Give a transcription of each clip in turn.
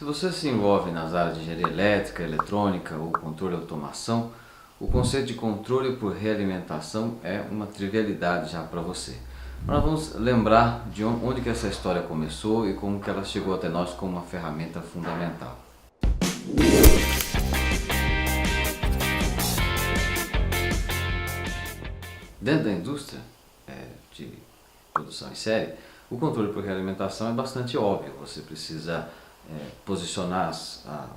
Se você se envolve nas áreas de engenharia elétrica, eletrônica ou controle e automação, o conceito de controle por realimentação é uma trivialidade já para você. Nós vamos lembrar de onde que essa história começou e como que ela chegou até nós como uma ferramenta fundamental. Dentro da indústria de produção em série, o controle por realimentação é bastante óbvio. Você precisa posicionar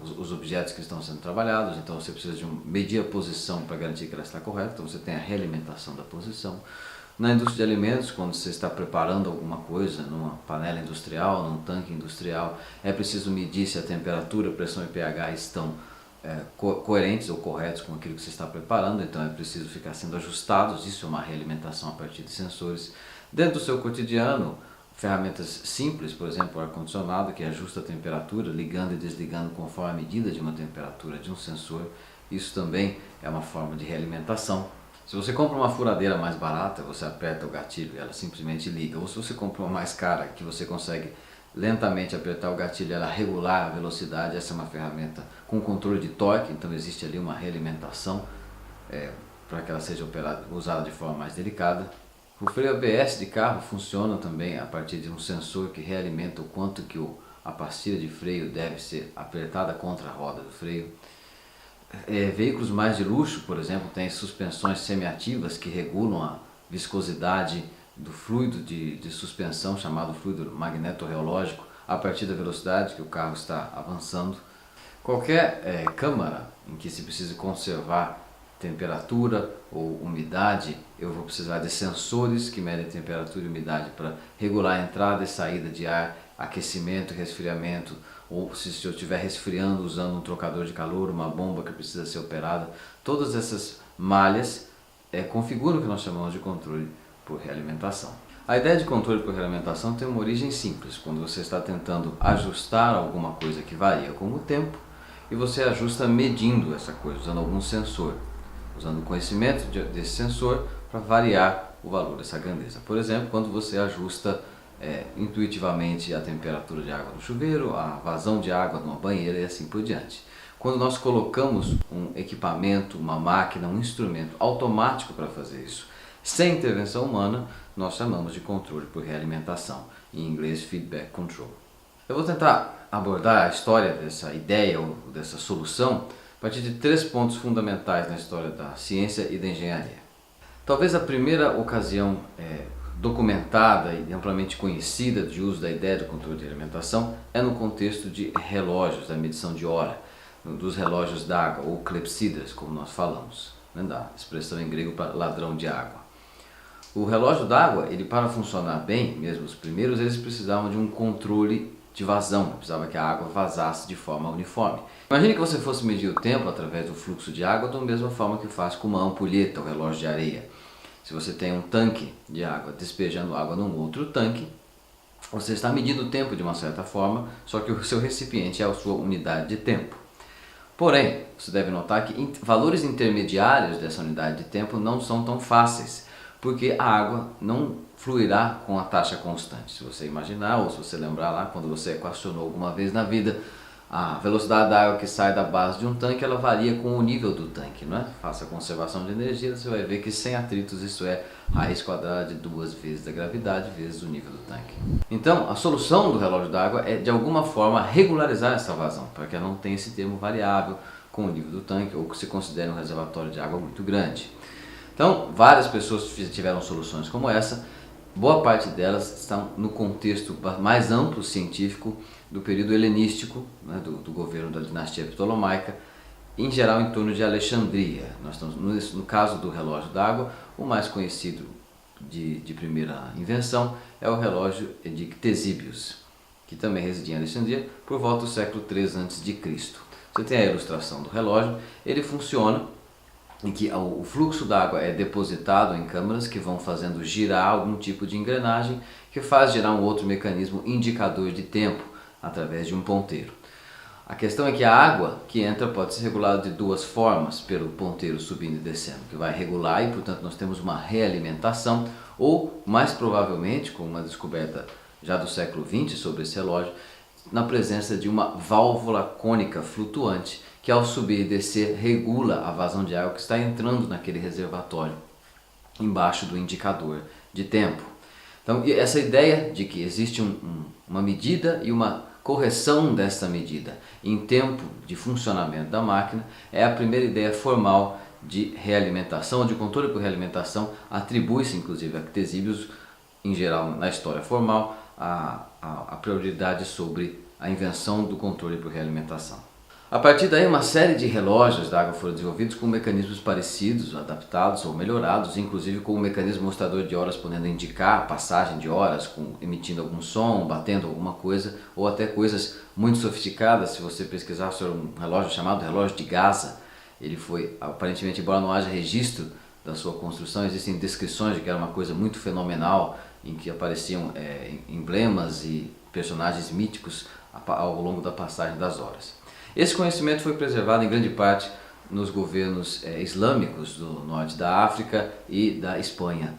os objetos que estão sendo trabalhados, então você precisa medir a posição para garantir que ela está correta, então você tem a realimentação da posição. Na indústria de alimentos, quando você está preparando alguma coisa numa panela industrial, num tanque industrial, é preciso medir se a temperatura, pressão e pH estão coerentes ou corretos com aquilo que você está preparando, então é preciso ficar sendo ajustados. Isso é uma realimentação a partir de sensores. Dentro do seu cotidiano, ferramentas simples, por exemplo, o ar-condicionado, que ajusta a temperatura, ligando e desligando conforme a medida de uma temperatura de um sensor, isso também é uma forma de realimentação. Se você compra uma furadeira mais barata, você aperta o gatilho e ela simplesmente liga, ou se você compra uma mais cara, que você consegue lentamente apertar o gatilho e ela regular a velocidade, essa é uma ferramenta com controle de torque, então existe ali uma realimentação para que ela seja usada de forma mais delicada. O freio ABS de carro funciona também a partir de um sensor que realimenta o quanto que a pastilha de freio deve ser apertada contra a roda do freio. Veículos mais de luxo, por exemplo, têm suspensões semiativas que regulam a viscosidade do fluido de suspensão, chamado fluido magnetorreológico, a partir da velocidade que o carro está avançando. Qualquer câmara em que se precise conservar temperatura ou umidade, eu vou precisar de sensores que medem temperatura e umidade para regular a entrada e saída de ar, aquecimento e resfriamento, ou se eu estiver resfriando usando um trocador de calor, uma bomba que precisa ser operada. Todas essas malhas configuram o que nós chamamos de controle por realimentação. A ideia de controle por realimentação tem uma origem simples, quando você está tentando ajustar alguma coisa que varia com o tempo e você ajusta medindo essa coisa, usando algum sensor, usando o conhecimento desse sensor para variar o valor dessa grandeza. Por exemplo, quando você ajusta intuitivamente a temperatura de água no chuveiro, a vazão de água numa banheira e assim por diante. Quando nós colocamos um equipamento, uma máquina, um instrumento automático para fazer isso, sem intervenção humana, nós chamamos de controle por realimentação, em inglês feedback control. Eu vou tentar abordar a história dessa ideia ou dessa solução a partir de 3 pontos fundamentais na história da ciência e da engenharia. Talvez a primeira ocasião documentada e amplamente conhecida de uso da ideia do controle de realimentação é no contexto de relógios, da medição de hora, dos relógios d'água, ou clepsidras, como nós falamos, da expressão em grego para ladrão de água. O relógio d'água, para funcionar bem, mesmo os primeiros, eles precisavam de um controle de vazão, precisava que a água vazasse de forma uniforme. Imagine que você fosse medir o tempo através do fluxo de água da mesma forma que faz com uma ampulheta, o relógio de areia. Se você tem um tanque de água despejando água num outro tanque, você está medindo o tempo de uma certa forma, só que o seu recipiente é a sua unidade de tempo. Porém, você deve notar que valores intermediários dessa unidade de tempo não são tão fáceis, porque a água não fluirá com a taxa constante. Se você imaginar, ou se você lembrar lá, quando você equacionou alguma vez na vida, a velocidade da água que sai da base de um tanque, ela varia com o nível do tanque, não é? Faça a conservação de energia, você vai ver que sem atritos isso é raiz quadrada de 2 vezes a gravidade vezes o nível do tanque. Então, a solução do relógio d'água é de alguma forma regularizar essa vazão, para que ela não tenha esse termo variável com o nível do tanque ou que se considere um reservatório de água muito grande. Então, várias pessoas tiveram soluções como essa. Boa parte delas estão no contexto mais amplo científico do período helenístico, do governo da dinastia ptolomaica, em geral em torno de Alexandria. Nós estamos no caso do relógio d'água, o mais conhecido de primeira invenção é o relógio de Ctesíbios, que também residia em Alexandria por volta do século III a.C. Você tem a ilustração do relógio, ele funciona em que o fluxo d'água é depositado em câmaras que vão fazendo girar algum tipo de engrenagem que faz girar um outro mecanismo indicador de tempo através de um ponteiro. A questão é que a água que entra pode ser regulada de 2 formas pelo ponteiro subindo e descendo, que vai regular e, portanto, nós temos uma realimentação, ou, mais provavelmente, com uma descoberta já do século XX sobre esse relógio, na presença de uma válvula cônica flutuante que, ao subir e descer, regula a vazão de água que está entrando naquele reservatório embaixo do indicador de tempo. Então, essa ideia de que existe uma medida e uma correção dessa medida em tempo de funcionamento da máquina é a primeira ideia formal de realimentação, de controle por realimentação. Atribui-se inclusive a Ctesíbios, em geral na história formal, a prioridade sobre a invenção do controle por realimentação. A partir daí, uma série de relógios da água foram desenvolvidos com mecanismos parecidos, adaptados ou melhorados, inclusive com o mecanismo mostrador de horas podendo indicar a passagem de horas, emitindo algum som, batendo alguma coisa, ou até coisas muito sofisticadas. Se você pesquisar sobre um relógio chamado relógio de Gaza, ele foi, aparentemente, embora não haja registro da sua construção, existem descrições de que era uma coisa muito fenomenal, em que apareciam emblemas e personagens míticos ao longo da passagem das horas. Esse conhecimento foi preservado em grande parte nos governos islâmicos do norte da África e da Espanha,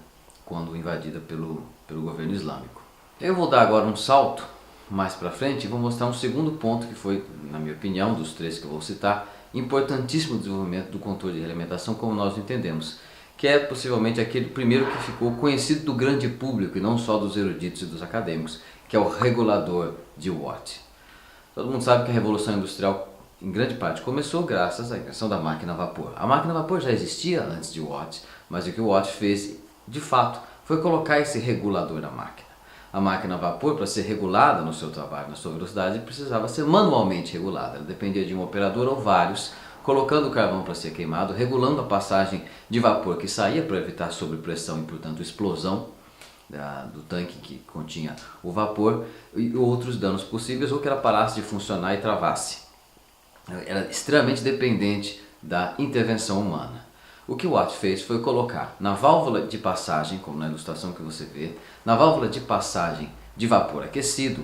quando invadida pelo governo islâmico. Eu vou dar agora um salto mais para frente e vou mostrar um segundo ponto que foi, na minha opinião, dos três que eu vou citar, importantíssimo no desenvolvimento do controle de realimentação como nós o entendemos, que é possivelmente aquele primeiro que ficou conhecido do grande público e não só dos eruditos e dos acadêmicos, que é o regulador de Watt. Todo mundo sabe que a Revolução Industrial, em grande parte, começou graças à invenção da máquina a vapor. A máquina a vapor já existia antes de Watt, mas o que o Watt fez, de fato, foi colocar esse regulador na máquina. A máquina a vapor, para ser regulada no seu trabalho, na sua velocidade, precisava ser manualmente regulada. Ela dependia de um operador ou vários, colocando o carvão para ser queimado, regulando a passagem de vapor que saía para evitar sobrepressão e, portanto, explosão do tanque que continha o vapor e outros danos possíveis, ou que ela parasse de funcionar e travasse. Era extremamente dependente da intervenção humana. O que o Watt fez foi colocar na válvula de passagem, como na ilustração que você vê, na válvula de passagem de vapor aquecido,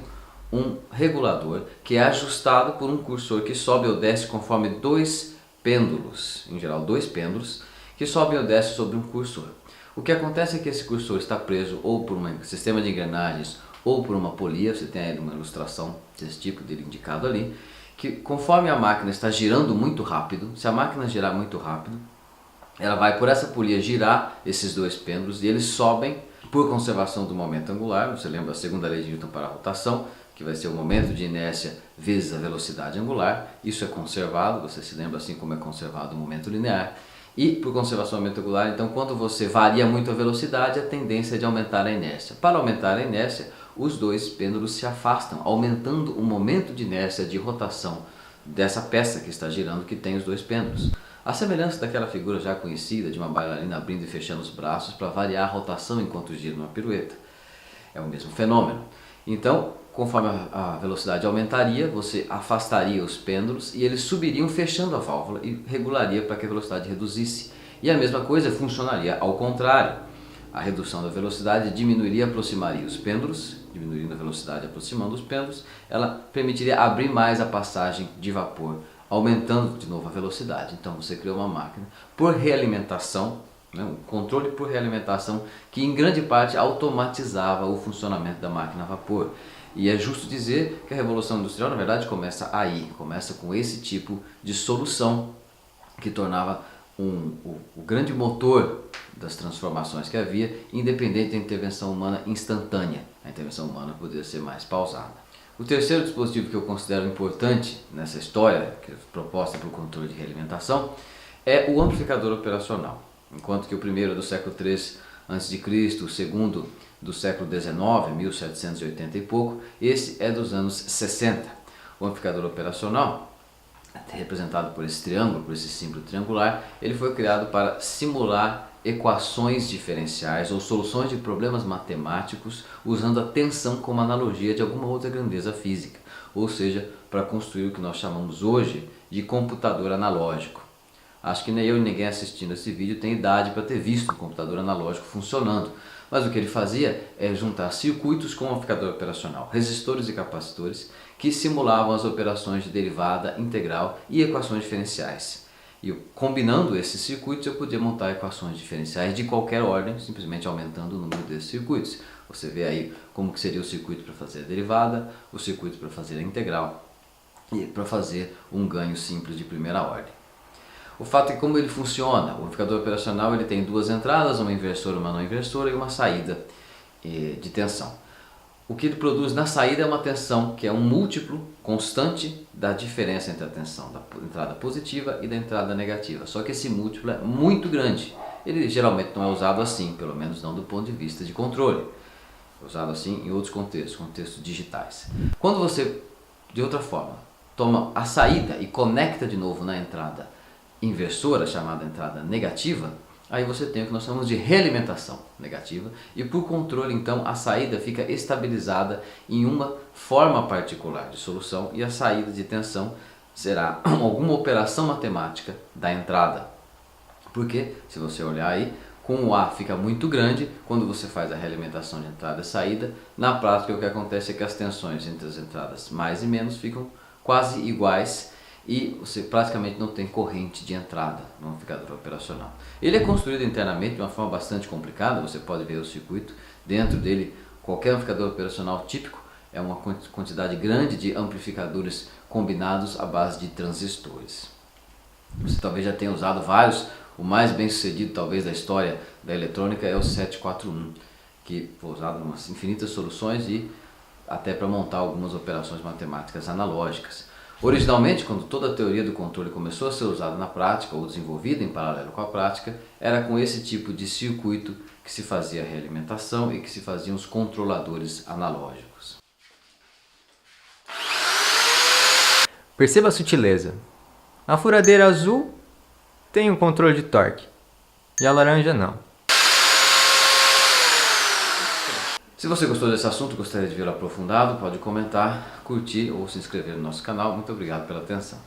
um regulador que é ajustado por um cursor que sobe ou desce conforme dois pêndulos, em geral dois pêndulos, que sobem ou descem sobre um cursor. O que acontece é que esse cursor está preso ou por um sistema de engrenagens ou por uma polia. Você tem aí uma ilustração desse tipo dele indicado ali, que conforme a máquina está girando muito rápido, se a máquina girar muito rápido, ela vai por essa polia girar esses dois pêndulos e eles sobem por conservação do momento angular. Você lembra a segunda lei de Newton para a rotação, que vai ser o momento de inércia vezes a velocidade angular. Isso é conservado, você se lembra assim como é conservado o momento linear. E por conservação do momento angular, então, quando você varia muito a velocidade, a tendência é de aumentar a inércia. Para aumentar a inércia, os dois pêndulos se afastam, aumentando o momento de inércia de rotação dessa peça que está girando, que tem os dois pêndulos. A semelhança daquela figura já conhecida de uma bailarina abrindo e fechando os braços para variar a rotação enquanto gira uma pirueta. É o mesmo fenômeno. Então, conforme a velocidade aumentaria, você afastaria os pêndulos e eles subiriam fechando a válvula e regularia para que a velocidade reduzisse. E a mesma coisa funcionaria ao contrário. A redução da velocidade diminuiria e aproximaria os pêndulos, diminuindo a velocidade e aproximando os pêndulos, ela permitiria abrir mais a passagem de vapor, aumentando de novo a velocidade. Então você criou uma máquina por realimentação, um controle por realimentação que em grande parte automatizava o funcionamento da máquina a vapor. E é justo dizer que a Revolução Industrial, na verdade, começa aí, começa com esse tipo de solução que tornava o grande motor das transformações que havia, independente da intervenção humana instantânea. A intervenção humana poderia ser mais pausada. O terceiro dispositivo que eu considero importante nessa história, que é proposta para o controle de realimentação, é o amplificador operacional. Enquanto que o primeiro é do século III a.C., o segundo do século XIX, 1780 e pouco, esse é dos anos 60. O amplificador operacional, representado por esse triângulo, por esse símbolo triangular, ele foi criado para simular equações diferenciais ou soluções de problemas matemáticos usando a tensão como analogia de alguma outra grandeza física, ou seja, para construir o que nós chamamos hoje de computador analógico. Acho que nem eu e ninguém assistindo esse vídeo tem idade para ter visto um computador analógico funcionando, mas o que ele fazia é juntar circuitos com um amplificador operacional, resistores e capacitores, que simulavam as operações de derivada, integral e equações diferenciais. E combinando esses circuitos eu podia montar equações diferenciais de qualquer ordem, simplesmente aumentando o número desses circuitos. Você vê aí como que seria o circuito para fazer a derivada, o circuito para fazer a integral e para fazer um ganho simples de primeira ordem. O fato é que como ele funciona, o amplificador operacional ele tem duas entradas, uma inversora, uma não inversora e uma saída de tensão. O que ele produz na saída é uma tensão que é um múltiplo constante da diferença entre a tensão da entrada positiva e da entrada negativa. Só que esse múltiplo é muito grande. Ele geralmente não é usado assim, pelo menos não do ponto de vista de controle. É usado assim em outros contextos, contextos digitais. Quando você, de outra forma, toma a saída e conecta de novo na entrada inversora, chamada entrada negativa, aí você tem o que nós chamamos de realimentação negativa e por controle então a saída fica estabilizada em uma forma particular de solução e a saída de tensão será alguma operação matemática da entrada. Porque se você olhar aí, com o A fica muito grande, quando você faz a realimentação de entrada e saída, na prática o que acontece é que as tensões entre as entradas mais e menos ficam quase iguais e você praticamente não tem corrente de entrada no amplificador operacional. Ele é construído internamente de uma forma bastante complicada, você pode ver o circuito, dentro dele qualquer amplificador operacional típico é uma quantidade grande de amplificadores combinados à base de transistores. Você talvez já tenha usado vários, o mais bem sucedido talvez da história da eletrônica é o 741, que foi usado em umas infinitas soluções e até para montar algumas operações matemáticas analógicas. Originalmente, quando toda a teoria do controle começou a ser usada na prática ou desenvolvida em paralelo com a prática, era com esse tipo de circuito que se fazia a realimentação e que se faziam os controladores analógicos. Perceba a sutileza. A furadeira azul tem um controle de torque e a laranja não. Se você gostou desse assunto e gostaria de vê-lo aprofundado, pode comentar, curtir ou se inscrever no nosso canal. Muito obrigado pela atenção.